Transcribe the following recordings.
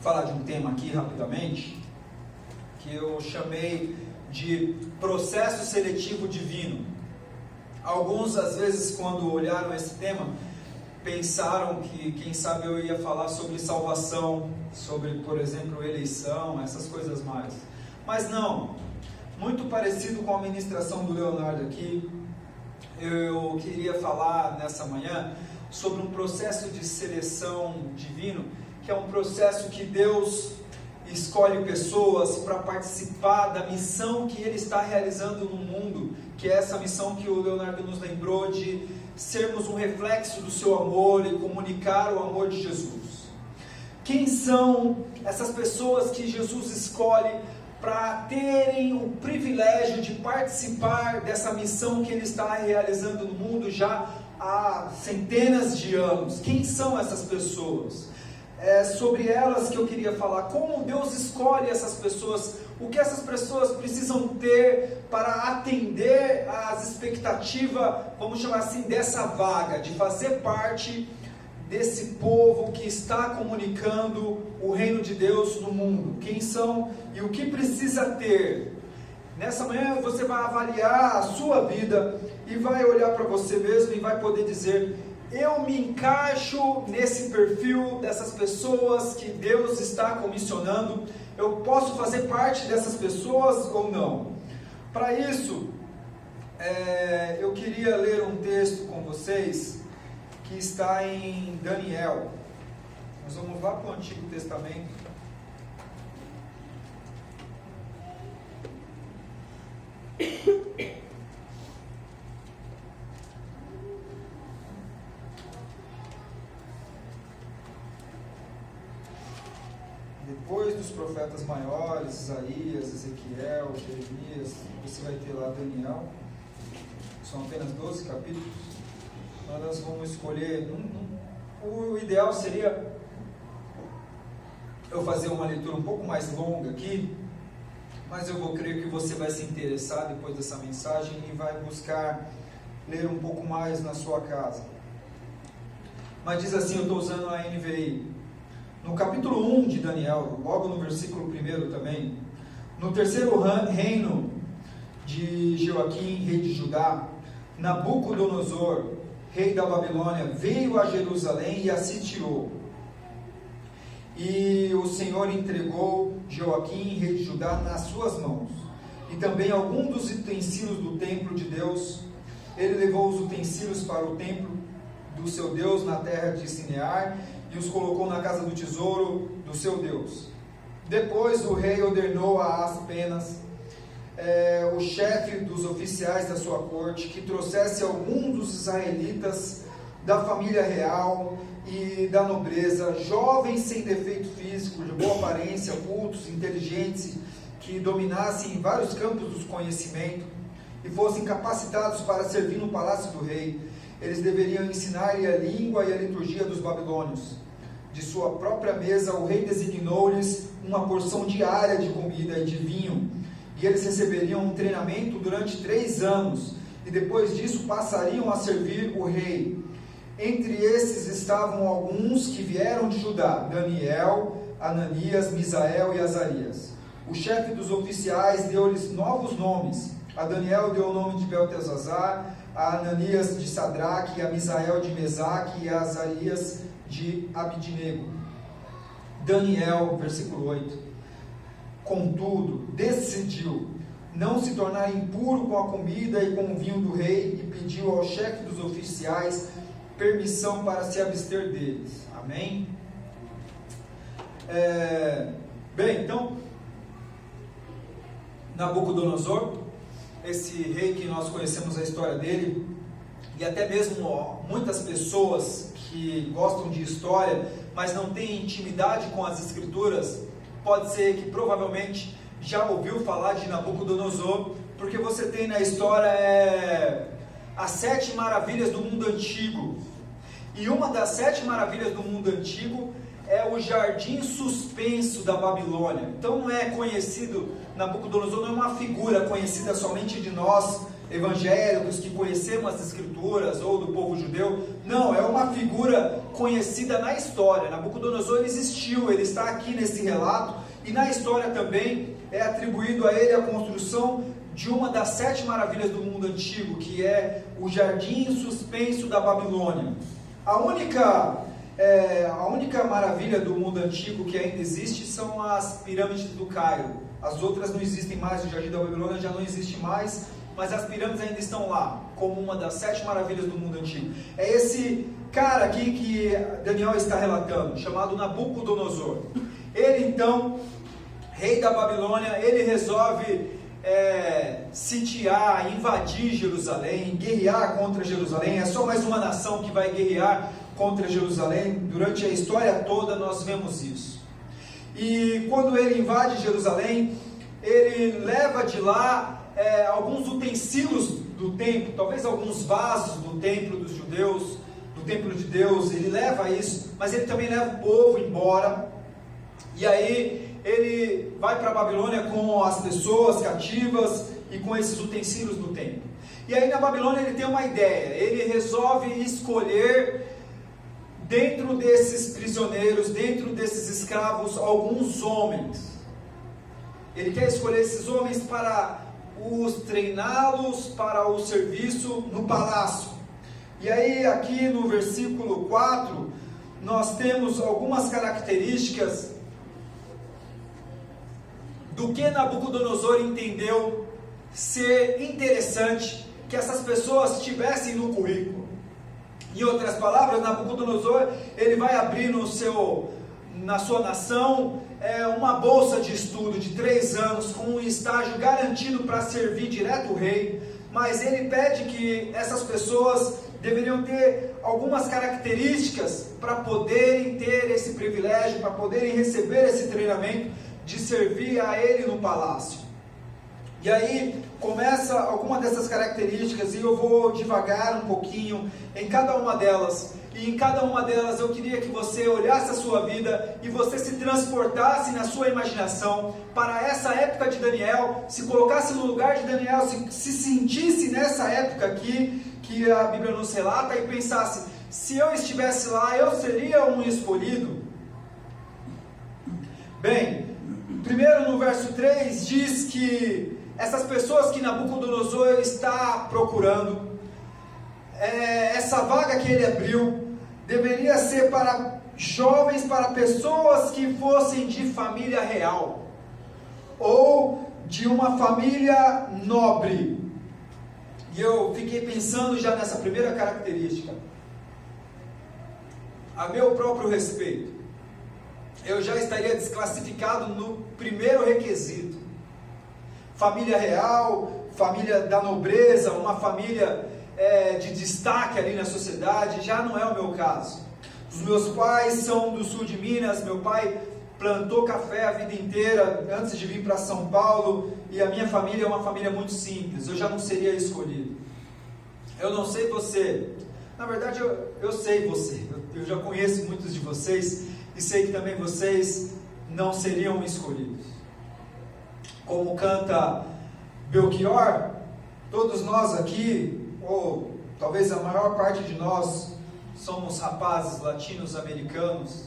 falar de um tema aqui rapidamente, que eu chamei de processo seletivo divino. Alguns, às vezes, quando olharam esse tema, pensaram que, quem sabe, eu ia falar sobre salvação, sobre, por exemplo, eleição, essas coisas mais. Mas não, muito parecido com a ministração do Leonardo aqui, eu queria falar nessa manhã sobre um processo de seleção divino, que é um processo que Deus escolhe pessoas para participar da missão que Ele está realizando no mundo, que é essa missão que o Leonardo nos lembrou de sermos um reflexo do seu amor e comunicar o amor de Jesus. Quem são essas pessoas que Jesus escolhe para terem o privilégio de participar dessa missão que Ele está realizando no mundo já há centenas de anos? Quem são essas pessoas? É sobre elas que eu queria falar, como Deus escolhe essas pessoas, o que essas pessoas precisam ter para atender às expectativas, vamos chamar assim, dessa vaga, de fazer parte desse povo que está comunicando o reino de Deus no mundo. Quem são e o que precisa ter? Nessa manhã você vai avaliar a sua vida e vai olhar para você mesmo e vai poder dizer: eu me encaixo nesse perfil dessas pessoas que Deus está comissionando, eu posso fazer parte dessas pessoas ou não? Para isso, eu queria ler um texto com vocês, que está em Daniel. Nós vamos lá para o Antigo Testamento. Depois dos profetas maiores, Isaías, Ezequiel, Jeremias, você vai ter lá Daniel. São apenas 12 capítulos. Nós vamos escolher, o ideal seria eu fazer uma leitura um pouco mais longa aqui, mas eu vou crer que você vai se interessar depois dessa mensagem e vai buscar ler um pouco mais na sua casa. Mas diz assim, eu estou usando a NVI. No capítulo 1 de Daniel, logo no versículo 1 também, no terceiro reino de Joaquim, rei de Judá, Nabucodonosor, rei da Babilônia, veio a Jerusalém e a sitiou. E o Senhor entregou Joaquim, rei de Judá, nas suas mãos. E também alguns dos utensílios do templo de Deus. Ele levou os utensílios para o templo do seu Deus na terra de Sinear e os colocou na casa do tesouro do seu Deus. Depois o rei ordenou a Aspenas, o chefe dos oficiais da sua corte, que trouxesse alguns dos israelitas da família real e da nobreza, jovens sem defeito físico, de boa aparência, cultos, inteligentes, que dominassem em vários campos do conhecimento e fossem capacitados para servir no palácio do rei. Eles deveriam ensinar-lhe a língua e a liturgia dos babilônios. De sua própria mesa o rei designou-lhes uma porção diária de comida e de vinho, e eles receberiam um treinamento durante 3 anos, e depois disso passariam a servir o rei. Entre esses estavam alguns que vieram de Judá: Daniel, Ananias, Misael e Azarias. O chefe dos oficiais deu-lhes novos nomes. A Daniel deu o nome de Beltesazar, a Ananias de Sadraque, a Misael de Mesaque e a Azarias de Abidnego. Daniel, versículo 8. Contudo, decidiu não se tornar impuro com a comida e com o vinho do rei e pediu ao chefe dos oficiais permissão para se abster deles. Amém? Bem, então, Nabucodonosor, esse rei que nós conhecemos a história dele, e até mesmo muitas pessoas que gostam de história, mas não têm intimidade com as escrituras, pode ser que provavelmente já ouviu falar de Nabucodonosor, porque você tem na história as 7 maravilhas do mundo antigo, e uma das 7 maravilhas do mundo antigo é o jardim suspenso da Babilônia. Então não é conhecido, Nabucodonosor não é uma figura conhecida somente de nós evangélicos que conhecemos as Escrituras ou do povo judeu. Não, é uma figura conhecida na história. Nabucodonosor existiu, ele está aqui nesse relato, e na história também é atribuído a ele a construção de uma das 7 maravilhas do mundo antigo, que é o jardim suspenso da Babilônia. A única maravilha do mundo antigo que ainda existe são as pirâmides do Cairo. As outras não existem mais, o jardim da Babilônia já não existe mais, mas as pirâmides ainda estão lá, como uma das 7 maravilhas do mundo antigo. É esse cara aqui que Daniel está relatando, chamado Nabucodonosor. Ele então, rei da Babilônia, ele resolve sitiar, invadir Jerusalém, guerrear contra Jerusalém. É só mais uma nação que vai guerrear contra Jerusalém. Durante a história toda nós vemos isso. E quando ele invade Jerusalém, ele leva de lá alguns utensílios do templo, talvez alguns vasos do templo dos judeus, do templo de Deus. Ele leva isso, mas ele também leva o povo embora. E aí ele vai para a Babilônia com as pessoas cativas e com esses utensílios do templo. E aí na Babilônia ele tem uma ideia, ele resolve escolher dentro desses prisioneiros, dentro desses escravos, alguns homens. Ele quer escolher esses homens para os treiná-los para o serviço no palácio. E aí aqui no versículo 4, nós temos algumas características do que Nabucodonosor entendeu ser interessante que essas pessoas tivessem no currículo. Em outras palavras, Nabucodonosor, ele vai abrir na sua nação uma bolsa de estudo de 3 anos, com um estágio garantido para servir direto o rei, mas ele pede que essas pessoas deveriam ter algumas características para poderem ter esse privilégio, para poderem receber esse treinamento de servir a ele no palácio. E aí começa alguma dessas características, e eu vou devagar um pouquinho em cada uma delas. E em cada uma delas eu queria que você olhasse a sua vida e você se transportasse na sua imaginação para essa época de Daniel, se colocasse no lugar de Daniel, se sentisse nessa época aqui que a Bíblia nos relata e pensasse: se eu estivesse lá, eu seria um escolhido? Bem, primeiro no verso 3 diz que essas pessoas que Nabucodonosor está procurando, essa vaga que ele abriu, deveria ser para jovens, para pessoas que fossem de família real, ou de uma família nobre. E eu fiquei pensando já nessa primeira característica. A meu próprio respeito, eu já estaria desclassificado no primeiro requisito. Família real, família da nobreza, uma família de destaque ali na sociedade, já não é o meu caso. Os meus pais são do sul de Minas, meu pai plantou café a vida inteira antes de vir para São Paulo, e a minha família é uma família muito simples. Eu já não seria escolhido. Eu não sei você, na verdade eu sei você, eu já conheço muitos de vocês, e sei que também vocês não seriam escolhidos. Como canta Belchior, todos nós aqui, ou talvez a maior parte de nós, somos rapazes latinos-americanos,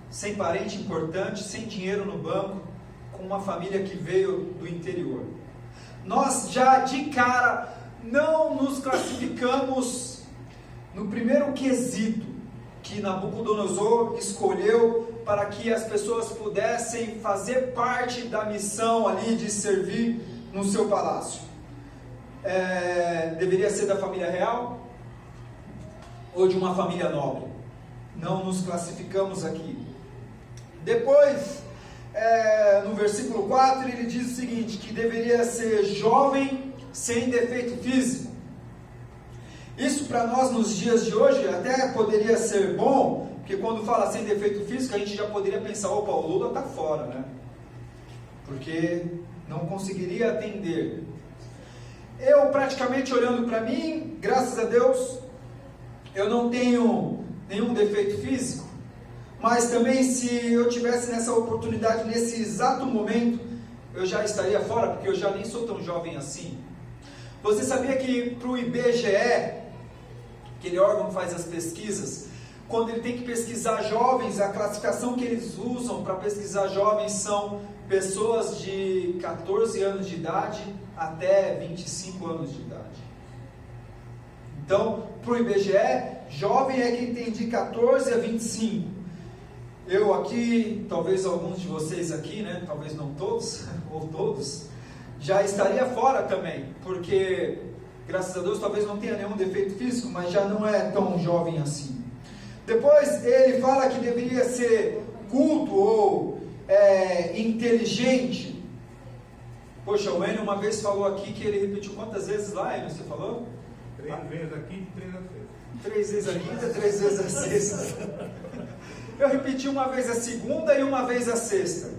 sem parente importante, sem dinheiro no banco, com uma família que veio do interior. Nós já de cara não nos classificamos no primeiro quesito que Nabucodonosor escolheu para que as pessoas pudessem fazer parte da missão ali de servir no seu palácio. Deveria ser da família real ou de uma família nobre? Não nos classificamos aqui. Depois, no versículo 4, ele diz o seguinte, que deveria ser jovem, sem defeito físico. Isso para nós nos dias de hoje até poderia ser bom, porque quando fala sem defeito físico, a gente já poderia pensar: opa, o Lula está fora, né? Porque não conseguiria atender. Eu praticamente olhando para mim, graças a Deus, eu não tenho nenhum defeito físico, mas também se eu tivesse nessa oportunidade, nesse exato momento, eu já estaria fora, porque eu já nem sou tão jovem assim. Você sabia que para o IBGE, aquele órgão que faz as pesquisas, quando ele tem que pesquisar jovens, a classificação que eles usam para pesquisar jovens são pessoas de 14 anos de idade até 25 anos de idade. Então, para o IBGE, jovem é quem tem de 14 a 25. Eu aqui, talvez alguns de vocês aqui, né, talvez não todos, ou todos, já estaria fora também, porque, graças a Deus, talvez não tenha nenhum defeito físico, mas já não é tão jovem assim. Depois ele fala que deveria ser culto ou inteligente. Poxa, o Enio uma vez falou aqui que ele repetiu quantas vezes lá, Enio, você falou? 3 vezes aqui e 3 a sexta. 3 vezes a quinta, 3 vezes a sexta. Eu repeti uma vez a segunda e uma vez a sexta.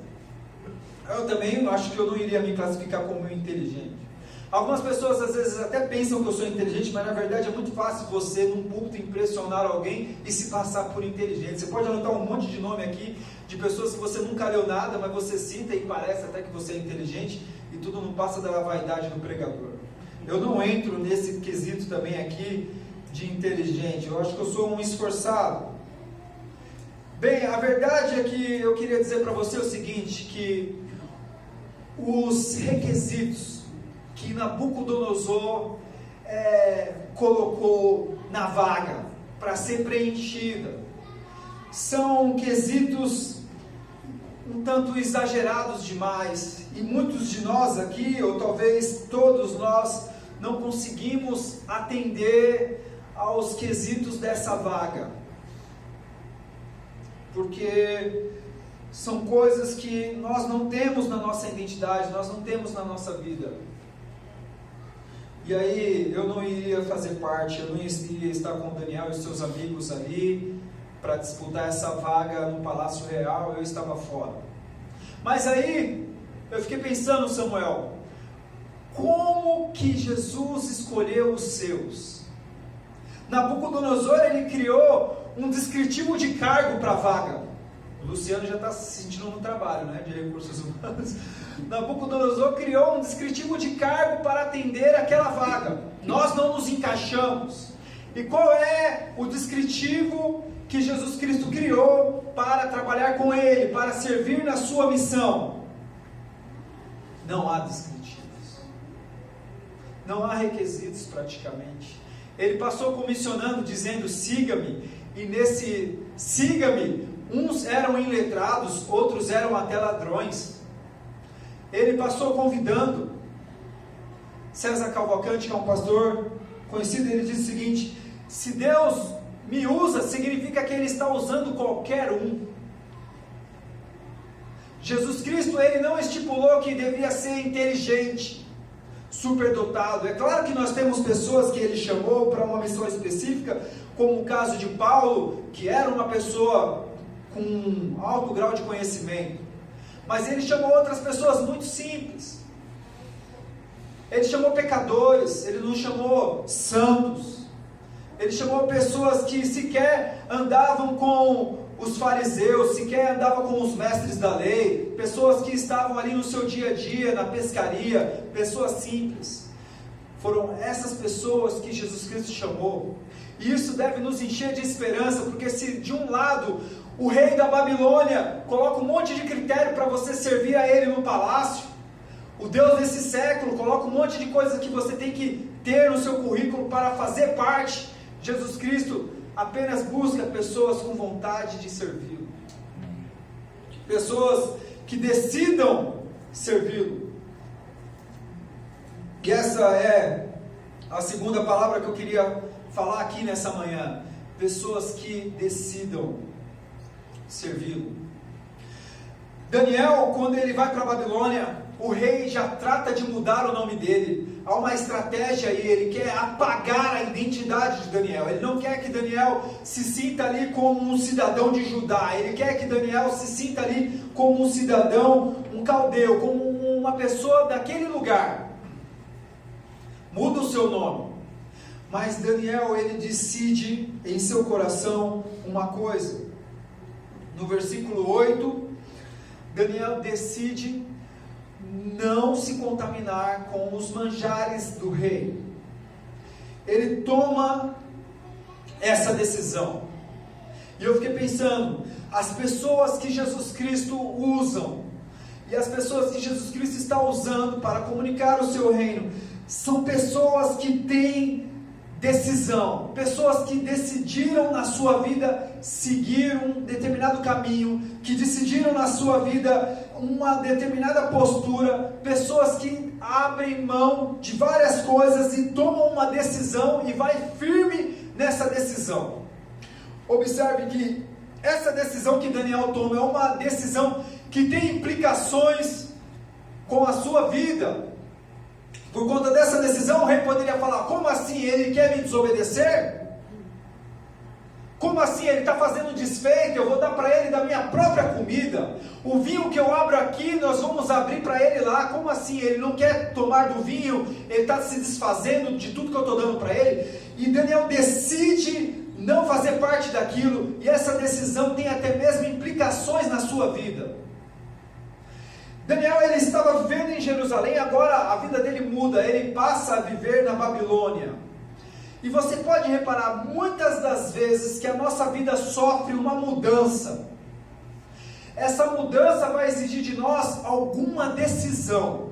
Eu também acho que eu não iria me classificar como inteligente. Algumas pessoas às vezes até pensam que eu sou inteligente, mas na verdade é muito fácil você num púlpito impressionar alguém e se passar por inteligente. Você pode anotar um monte de nome aqui de pessoas que você nunca leu nada, mas você cita e parece até que você é inteligente e tudo não passa da vaidade do pregador. Eu não entro nesse quesito também aqui de inteligente, eu acho que eu sou um esforçado. Bem, a verdade é que eu queria dizer para você o seguinte, que os requisitos que Nabucodonosor colocou na vaga para ser preenchida são quesitos um tanto exagerados demais, e muitos de nós aqui, ou talvez todos nós, não conseguimos atender aos quesitos dessa vaga, porque são coisas que nós não temos na nossa identidade, nós não temos na nossa vida. E aí eu não iria fazer parte, eu não iria estar com o Daniel e os seus amigos ali para disputar essa vaga no Palácio Real, eu estava fora. Mas aí eu fiquei pensando, Samuel, como que Jesus escolheu os seus? Nabucodonosor, ele criou um descritivo de cargo para a vaga. O Luciano já está se sentindo no trabalho, né, de recursos humanos. Nabucodonosor criou um descritivo de cargo para atender aquela vaga. Nós não nos encaixamos. E qual é o descritivo que Jesus Cristo criou para trabalhar com Ele, para servir na sua missão? Não há descritivos. Não há requisitos praticamente. Ele passou comissionando, dizendo, siga-me. E nesse siga-me, uns eram iletrados, outros eram até ladrões. Ele passou convidando. César Cavalcante, que é um pastor conhecido, ele diz o seguinte: se Deus me usa, significa que Ele está usando qualquer um. Jesus Cristo, Ele não estipulou que devia ser inteligente, superdotado. É claro que nós temos pessoas que Ele chamou para uma missão específica, como o caso de Paulo, que era uma pessoa com um alto grau de conhecimento, mas Ele chamou outras pessoas muito simples. Ele chamou pecadores, Ele não chamou santos. Ele chamou pessoas que sequer andavam com os fariseus, sequer andavam com os mestres da lei, pessoas que estavam ali no seu dia a dia, na pescaria, pessoas simples. Foram essas pessoas que Jesus Cristo chamou. E isso deve nos encher de esperança, porque se de um lado o rei da Babilônia coloca um monte de critério para você servir a ele no palácio, o Deus desse século coloca um monte de coisas que você tem que ter no seu currículo para fazer parte, Jesus Cristo apenas busca pessoas com vontade de servi-lo, pessoas que decidam servi-lo. E essa é a segunda palavra que eu queria falar aqui nessa manhã: pessoas que decidam servi-lo. Daniel, quando ele vai para a Babilônia, o rei já trata de mudar o nome dele. Há uma estratégia aí, ele quer apagar a identidade de Daniel. Ele não quer que Daniel se sinta ali como um cidadão de Judá. Ele quer que Daniel se sinta ali como um cidadão, um caldeu, como uma pessoa daquele lugar. Muda o seu nome. Mas Daniel, ele decide em seu coração uma coisa. No versículo 8, Daniel decide não se contaminar com os manjares do rei. Ele toma essa decisão. E eu fiquei pensando, as pessoas que Jesus Cristo usam, e as pessoas que Jesus Cristo está usando para comunicar o seu reino, são pessoas que têm decisão, pessoas que decidiram na sua vida seguir um determinado caminho, que decidiram na sua vida uma determinada postura, pessoas que abrem mão de várias coisas e tomam uma decisão e vai firme nessa decisão. Observe que essa decisão que Daniel toma é uma decisão que tem implicações com a sua vida. Por conta dessa decisão, o rei poderia falar: como assim? Ele quer me desobedecer? Como assim? Ele está fazendo desfeito? Eu vou dar para ele da minha própria comida. O vinho que eu abro aqui, nós vamos abrir para ele lá. Como assim? Ele não quer tomar do vinho? Ele está se desfazendo de tudo que eu estou dando para ele? E Daniel decide não fazer parte daquilo, e essa decisão tem até mesmo implicações na sua vida. Daniel, ele estava vivendo em Jerusalém, agora a vida dele muda, ele passa a viver na Babilônia. E você pode reparar muitas das vezes que a nossa vida sofre uma mudança. Essa mudança vai exigir de nós alguma decisão.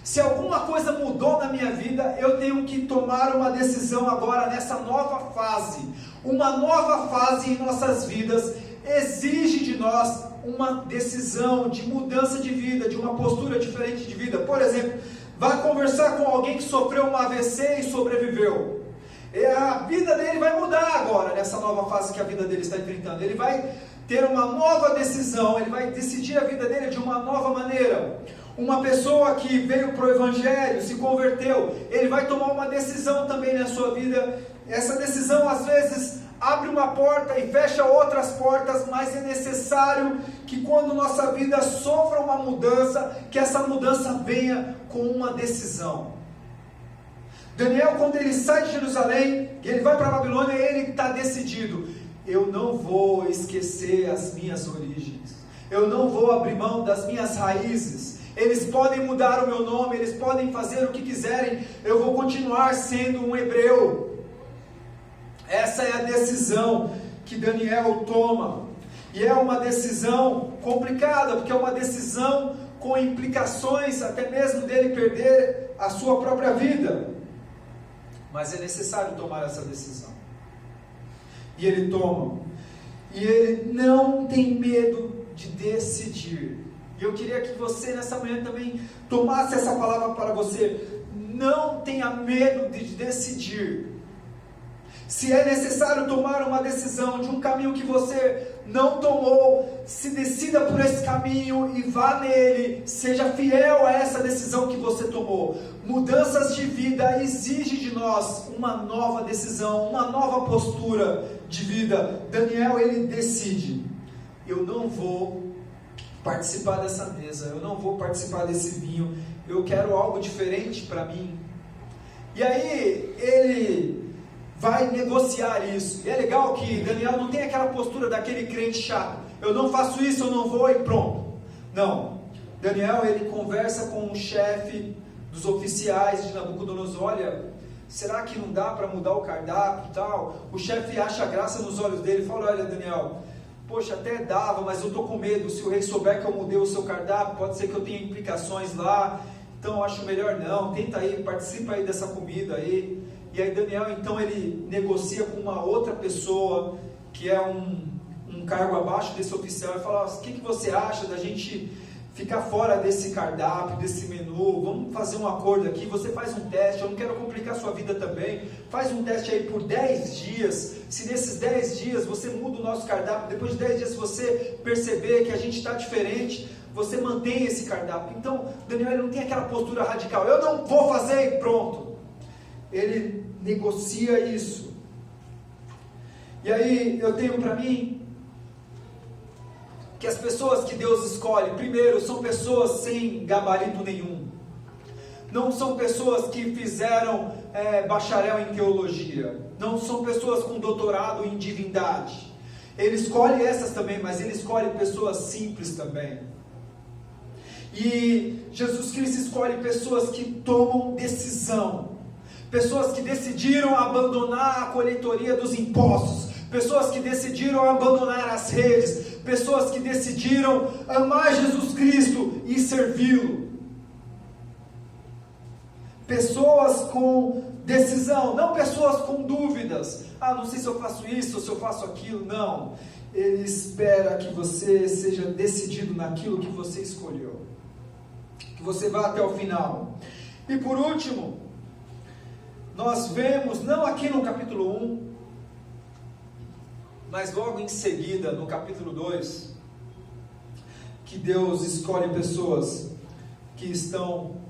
Se alguma coisa mudou na minha vida, eu tenho que tomar uma decisão agora nessa nova fase. Uma nova fase em nossas vidas exige de nós uma decisão de mudança de vida, de uma postura diferente de vida. Por exemplo, vai conversar com alguém que sofreu um AVC e sobreviveu. E a vida dele vai mudar agora, nessa nova fase que a vida dele está enfrentando. Ele vai ter uma nova decisão, ele vai decidir a vida dele de uma nova maneira. Uma pessoa que veio para o Evangelho, se converteu, ele vai tomar uma decisão também na sua vida. Essa decisão às vezes abre uma porta e fecha outras portas, mas é necessário que quando nossa vida sofra uma mudança, que essa mudança venha com uma decisão. Daniel, quando ele sai de Jerusalém, ele vai para a Babilônia, ele está decidido: eu não vou esquecer as minhas origens, eu não vou abrir mão das minhas raízes. Eles podem mudar o meu nome, eles podem fazer o que quiserem, eu vou continuar sendo um hebreu. Essa é a decisão que Daniel toma, e é uma decisão complicada, porque é uma decisão com implicações até mesmo dele perder a sua própria vida, mas é necessário tomar essa decisão, e ele toma, e ele não tem medo de decidir. E eu queria que você nessa manhã também tomasse essa palavra para você: não tenha medo de decidir. Se é necessário tomar uma decisão de um caminho que você não tomou, se decida por esse caminho e vá nele, seja fiel a essa decisão que você tomou. Mudanças de vida exigem de nós uma nova decisão, uma nova postura de vida. Daniel, ele decide: eu não vou participar dessa mesa, eu não vou participar desse vinho, eu quero algo diferente para mim. E aí ele vai negociar isso. E é legal que Daniel não tem aquela postura daquele crente chato: eu não faço isso, eu não vou e pronto. Não, Daniel, ele conversa com o chefe dos oficiais de Nabucodonosor: olha, será que não dá para mudar o cardápio e tal? O chefe acha graça nos olhos dele e fala: olha, Daniel, poxa, até dava, mas eu estou com medo, se o rei souber que eu mudei o seu cardápio, pode ser que eu tenha implicações lá, então eu acho melhor não, tenta aí, participa aí dessa comida aí. E aí Daniel, então, ele negocia com uma outra pessoa, que é um cargo abaixo desse oficial, e fala: o que você acha da gente ficar fora desse cardápio, desse menu? Vamos fazer um acordo aqui, você faz um teste, eu não quero complicar a sua vida também, faz um teste aí por 10 dias, se nesses 10 dias você muda o nosso cardápio, depois de 10 dias se você perceber que a gente está diferente, você mantém esse cardápio. Então, Daniel, ele não tem aquela postura radical: eu não vou fazer e pronto. Ele negocia isso. E aí eu tenho para mim que as pessoas que Deus escolhe, primeiro, são pessoas sem gabarito nenhum. Não são pessoas que fizeram bacharel em teologia. Não são pessoas com doutorado em divindade. Ele escolhe essas também, mas ele escolhe pessoas simples também. E Jesus Cristo escolhe pessoas que tomam decisão, pessoas que decidiram abandonar a coletoria dos impostos, pessoas que decidiram abandonar as redes, pessoas que decidiram amar Jesus Cristo e servi-lo. Pessoas com decisão, não pessoas com dúvidas. Não sei se eu faço isso ou se eu faço aquilo. Não. Ele espera que você seja decidido naquilo que você escolheu, que você vá até o final. E por último, nós vemos, não aqui no capítulo 1, mas logo em seguida, no capítulo 2, que Deus escolhe pessoas que estão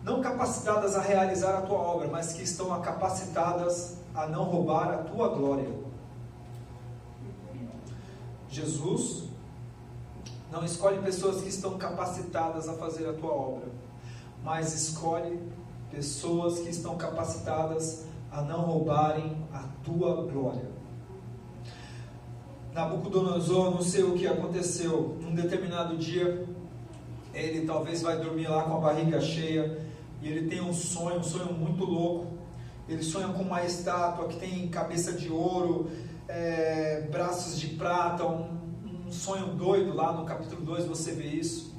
não capacitadas a realizar a tua obra, mas que estão capacitadas a não roubar a tua glória. Jesus não escolhe pessoas que estão capacitadas a fazer a tua obra, mas escolhe pessoas que estão capacitadas a não roubarem a tua glória. Nabucodonosor, não sei o que aconteceu, num determinado dia, ele talvez vai dormir lá com a barriga cheia, e ele tem um sonho muito louco. Ele sonha com uma estátua que tem cabeça de ouro, braços de prata, um sonho doido. Lá no capítulo 2 você vê isso.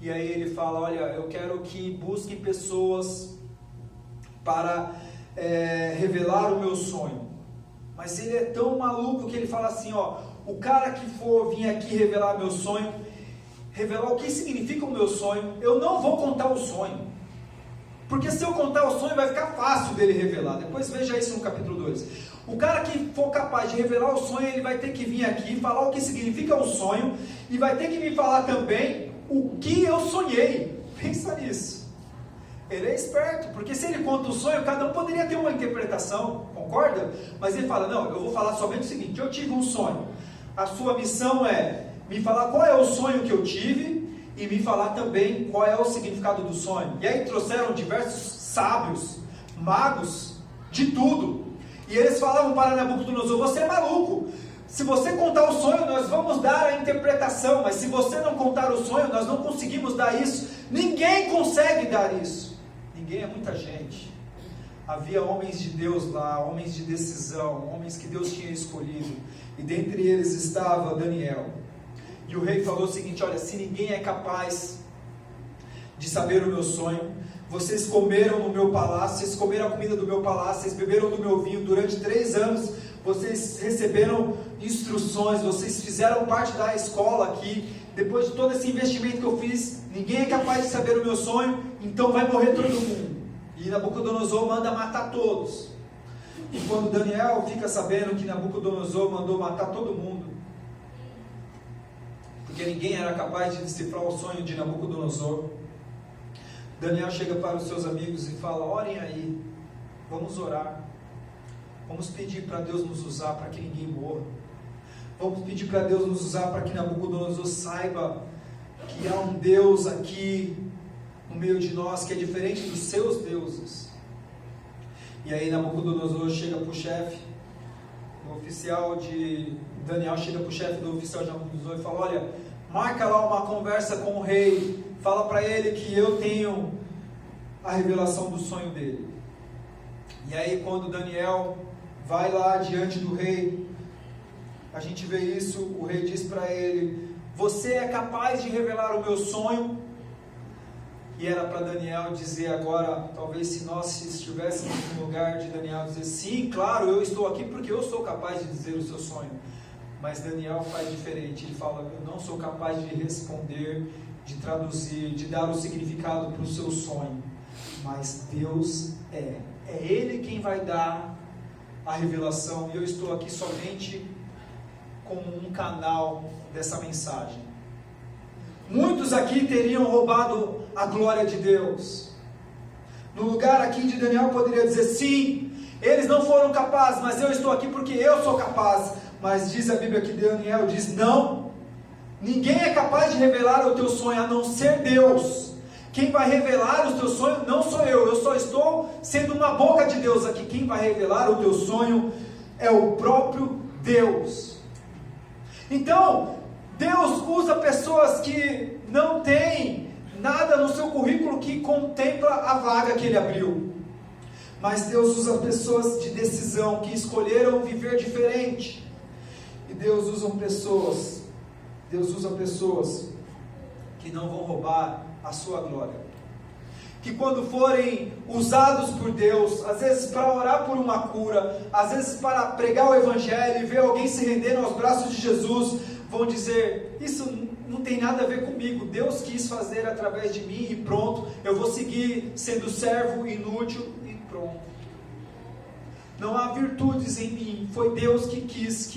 E aí ele fala, olha, eu quero que busquem pessoas para revelar o meu sonho. Mas ele é tão maluco que ele fala assim, o cara que for vir aqui revelar meu sonho, revelar o que significa o meu sonho, eu não vou contar o sonho. Porque se eu contar o sonho vai ficar fácil dele revelar. Depois veja isso no capítulo 2. O cara que for capaz de revelar o sonho, ele vai ter que vir aqui, falar o que significa o sonho, e vai ter que me falar também o que eu sonhei. Pensa nisso. Ele é esperto, porque se ele conta o sonho, cada um poderia ter uma interpretação, concorda? Mas ele fala, não, eu vou falar somente o seguinte, eu tive um sonho. A sua missão é me falar qual é o sonho que eu tive, e me falar também qual é o significado do sonho. E aí trouxeram diversos sábios, magos, de tudo. E eles falavam para Nabucodonosor, você é maluco. Se você contar o sonho, nós vamos dar a interpretação. Mas se você não contar o sonho, nós não conseguimos dar isso. Ninguém consegue dar isso. Ninguém, é muita gente. Havia homens de Deus lá, homens de decisão, homens que Deus tinha escolhido. E dentre eles estava Daniel. E o rei falou o seguinte, olha, se ninguém é capaz de saber o meu sonho, vocês comeram no meu palácio, vocês comeram a comida do meu palácio, vocês beberam do meu vinho durante 3 anos, vocês receberam instruções, vocês fizeram parte da escola aqui, depois de todo esse investimento que eu fiz, ninguém é capaz de saber o meu sonho, então vai morrer todo mundo. E Nabucodonosor manda matar todos. E quando Daniel fica sabendo que Nabucodonosor mandou matar todo mundo, porque ninguém era capaz de decifrar o sonho de Nabucodonosor, Daniel chega para os seus amigos e fala, orem aí, vamos orar, vamos pedir para Deus nos usar para que ninguém morra, vamos pedir para Deus nos usar para que Nabucodonosor saiba que há um Deus aqui no meio de nós que é diferente dos seus deuses. E aí Nabucodonosor chega para o chefe, o oficial de Daniel chega para o chefe do oficial de Nabucodonosor e fala, olha, marca lá uma conversa com o rei, fala para ele que eu tenho a revelação do sonho dele. E aí quando Daniel vai lá diante do rei, a gente vê isso, o rei diz para ele, você é capaz de revelar o meu sonho? E era para Daniel dizer agora, talvez se nós estivéssemos no lugar de Daniel, dizer, sim, claro, eu estou aqui porque eu sou capaz de dizer o seu sonho. Mas Daniel faz diferente, ele fala, eu não sou capaz de responder, de traduzir, de dar o significado para o seu sonho, mas Deus é Ele quem vai dar a revelação, e eu estou aqui somente como um canal dessa mensagem. Muitos aqui teriam roubado a glória de Deus. No lugar aqui de Daniel poderia dizer, sim, eles não foram capazes, mas eu estou aqui porque eu sou capaz. Mas diz a Bíblia que Daniel diz, não, ninguém é capaz de revelar o teu sonho a não ser Deus. Quem vai revelar o teu sonho não sou eu só estou sendo uma boca de Deus aqui. Quem vai revelar o teu sonho é o próprio Deus. Então, Deus usa pessoas que não têm nada no seu currículo que contempla a vaga que ele abriu. Mas Deus usa pessoas de decisão, que escolheram viver diferente. E Deus usa pessoas que não vão roubar a sua glória. Que quando forem usados por Deus, às vezes para orar por uma cura, às vezes para pregar o Evangelho e ver alguém se rendendo aos braços de Jesus, vão dizer, isso não tem nada a ver comigo, Deus quis fazer através de mim e pronto, eu vou seguir sendo servo inútil e pronto. Não há virtudes em mim, foi Deus que quis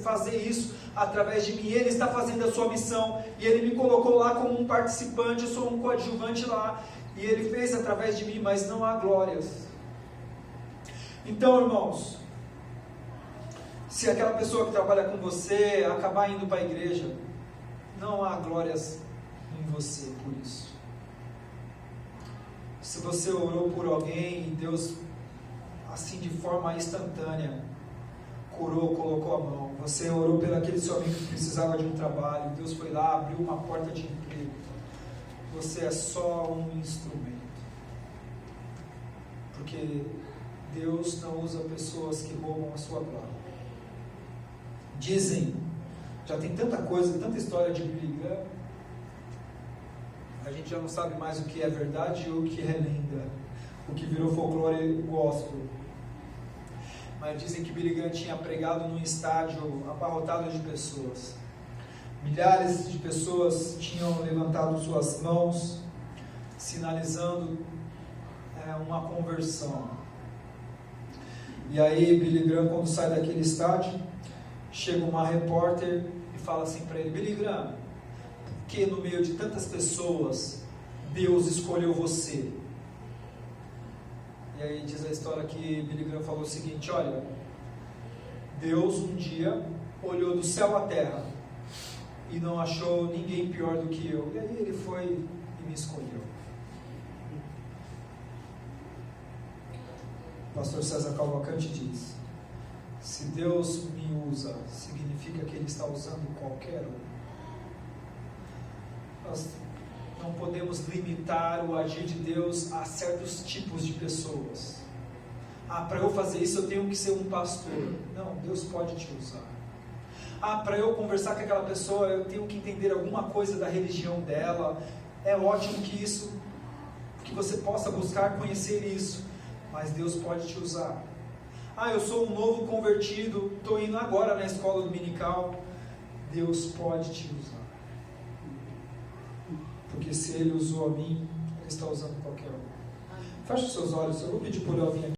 fazer isso através de mim. Ele está fazendo a sua missão e Ele me colocou lá como um participante, eu sou um coadjuvante lá, e Ele fez através de mim, mas não há glórias. Então, irmãos, se aquela pessoa que trabalha com você acabar indo para a igreja, não há glórias em você por isso. Se você orou por alguém e Deus, assim de forma instantânea, curou, colocou a mão, você orou pelo aquele seu amigo que precisava de um trabalho, Deus foi lá, abriu uma porta de emprego, você é só um instrumento. Porque Deus não usa pessoas que roubam a sua glória. Dizem, já tem tanta coisa, tanta história de Billy Graham, a gente já não sabe mais o que é verdade e o que é lenda, o que virou folclore gospel. Mas dizem que Billy Graham tinha pregado num estádio abarrotado de pessoas. Milhares de pessoas tinham levantado suas mãos, sinalizando uma conversão. E aí Billy Graham, quando sai daquele estádio, chega uma repórter e fala assim para ele, Billy Graham, por que no meio de tantas pessoas Deus escolheu você? E aí diz a história que Billy Graham falou o seguinte, olha, Deus um dia olhou do céu à terra e não achou ninguém pior do que eu, e aí Ele foi e me escolheu. O pastor César Cavalcante diz, se Deus me usa, significa que Ele está usando qualquer um. Nós não podemos limitar o agir de Deus a certos tipos de pessoas. Para eu fazer isso eu tenho que ser um pastor. Não, Deus pode te usar. Para eu conversar com aquela pessoa eu tenho que entender alguma coisa da religião dela. É ótimo que você possa buscar conhecer isso, mas Deus pode te usar. Eu sou um novo convertido, estou indo agora na escola dominical. Deus pode te usar. Porque se Ele usou a mim, Ele está usando qualquer um. Feche os seus olhos, eu vou pedir por alguém aqui.